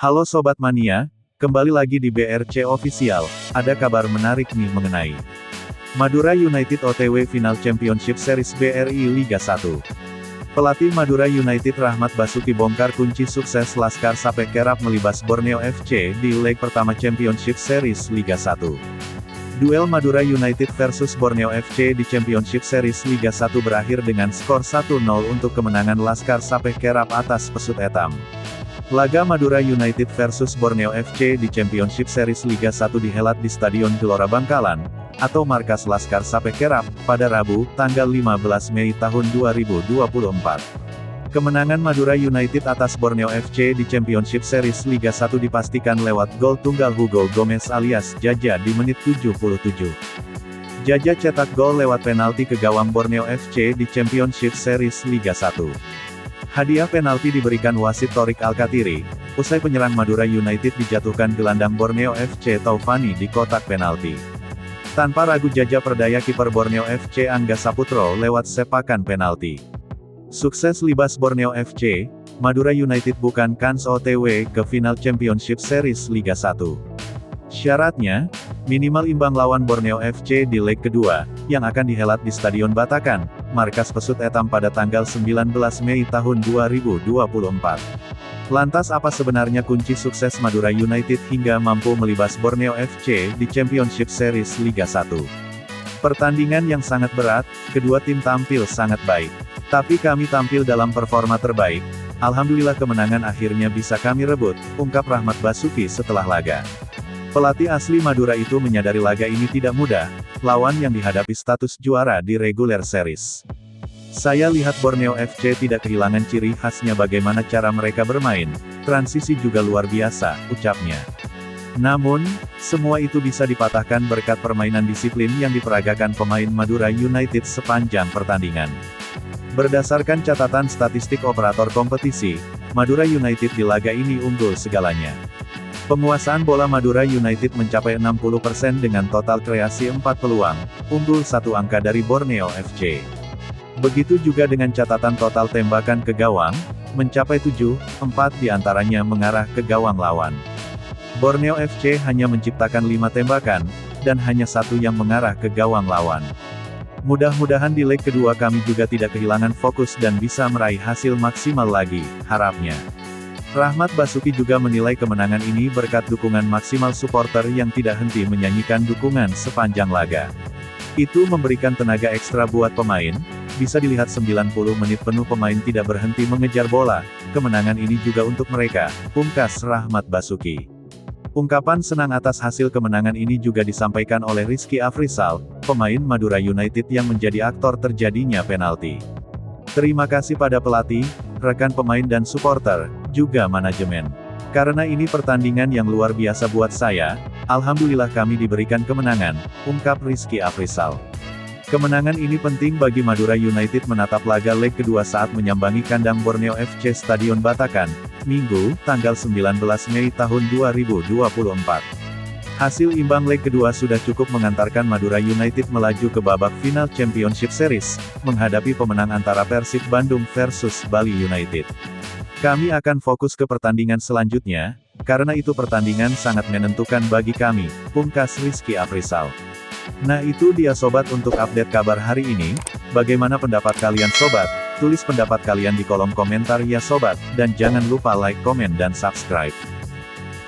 Halo Sobat Mania, kembali lagi di BRC Official. Ada kabar menarik nih mengenai Madura United OTW Final Championship Series BRI Liga 1. Pelatih Madura United Rahmat Basuki bongkar kunci sukses Laskar Sapek kerap melibas Borneo FC di leg pertama Championship Series Liga 1. Duel Madura United versus Borneo FC di Championship Series Liga 1 berakhir dengan skor 1-0 untuk kemenangan Laskar Sapek kerap atas Pesut Etam. Laga Madura United versus Borneo FC di Championship Series Liga 1 dihelat di Stadion Gelora Bangkalan, atau markas Laskar Sapek kerap, pada Rabu, tanggal 15 Mei tahun 2024. Kemenangan Madura United atas Borneo FC di Championship Series Liga 1 dipastikan lewat gol tunggal Hugo Gomez alias Jaja di menit 77. Jaja cetak gol lewat penalti ke gawang Borneo FC di Championship Series Liga 1. Hadiah penalti diberikan wasit Torik Alkatiri, usai penyerang Madura United dijatuhkan gelandang Borneo FC Taufani di kotak penalti. Tanpa ragu Jaja perdaya kiper Borneo FC Angga Saputro lewat sepakan penalti. Sukses libas Borneo FC, Madura United bukan kans OTW ke final Championship Series Liga 1. Syaratnya, minimal imbang lawan Borneo FC di leg kedua, yang akan dihelat di Stadion Batakan, markas Pesut Etam pada tanggal 19 Mei tahun 2024. Lantas apa sebenarnya kunci sukses Madura United hingga mampu melibas Borneo FC di Championship Series Liga 1? Pertandingan yang sangat berat, kedua tim tampil sangat baik. Tapi kami tampil dalam performa terbaik. Alhamdulillah kemenangan akhirnya bisa kami rebut, ungkap Rahmat Basuki setelah laga. Pelatih asli Madura itu menyadari laga ini tidak mudah, lawan yang dihadapi status juara di regular series. Saya lihat Borneo FC tidak kehilangan ciri khasnya bagaimana cara mereka bermain, transisi juga luar biasa, ucapnya. Namun, semua itu bisa dipatahkan berkat permainan disiplin yang diperagakan pemain Madura United sepanjang pertandingan. Berdasarkan catatan statistik operator kompetisi, Madura United di laga ini unggul segalanya. Penguasaan bola Madura United mencapai 60% dengan total kreasi 4 peluang, unggul 1 angka dari Borneo FC. Begitu juga dengan catatan total tembakan ke gawang, mencapai 7, 4 diantaranya mengarah ke gawang lawan. Borneo FC hanya menciptakan 5 tembakan, dan hanya 1 yang mengarah ke gawang lawan. Mudah-mudahan di leg kedua kami juga tidak kehilangan fokus dan bisa meraih hasil maksimal lagi, harapnya. Rahmat Basuki juga menilai kemenangan ini berkat dukungan maksimal supporter yang tidak henti menyanyikan dukungan sepanjang laga. Itu memberikan tenaga ekstra buat pemain, bisa dilihat 90 menit penuh pemain tidak berhenti mengejar bola, kemenangan ini juga untuk mereka, pungkas Rahmat Basuki. Ungkapan senang atas hasil kemenangan ini juga disampaikan oleh Rizky Afrizal, pemain Madura United yang menjadi aktor terjadinya penalti. Terima kasih pada pelatih, rekan pemain dan supporter, juga manajemen. Karena ini pertandingan yang luar biasa buat saya, alhamdulillah kami diberikan kemenangan, ungkap Rizky Afrizal. Kemenangan ini penting bagi Madura United menatap laga leg kedua saat menyambangi kandang Borneo FC Stadion Batakan, Minggu, tanggal 19 Mei tahun 2024. Hasil imbang leg kedua sudah cukup mengantarkan Madura United melaju ke babak final Championship Series, menghadapi pemenang antara Persib Bandung versus Bali United. Kami akan fokus ke pertandingan selanjutnya, karena itu pertandingan sangat menentukan bagi kami, pungkas Rizky Afrizal. Nah itu dia sobat untuk update kabar hari ini, bagaimana pendapat kalian sobat? Tulis pendapat kalian di kolom komentar ya sobat, dan jangan lupa like, komen dan subscribe.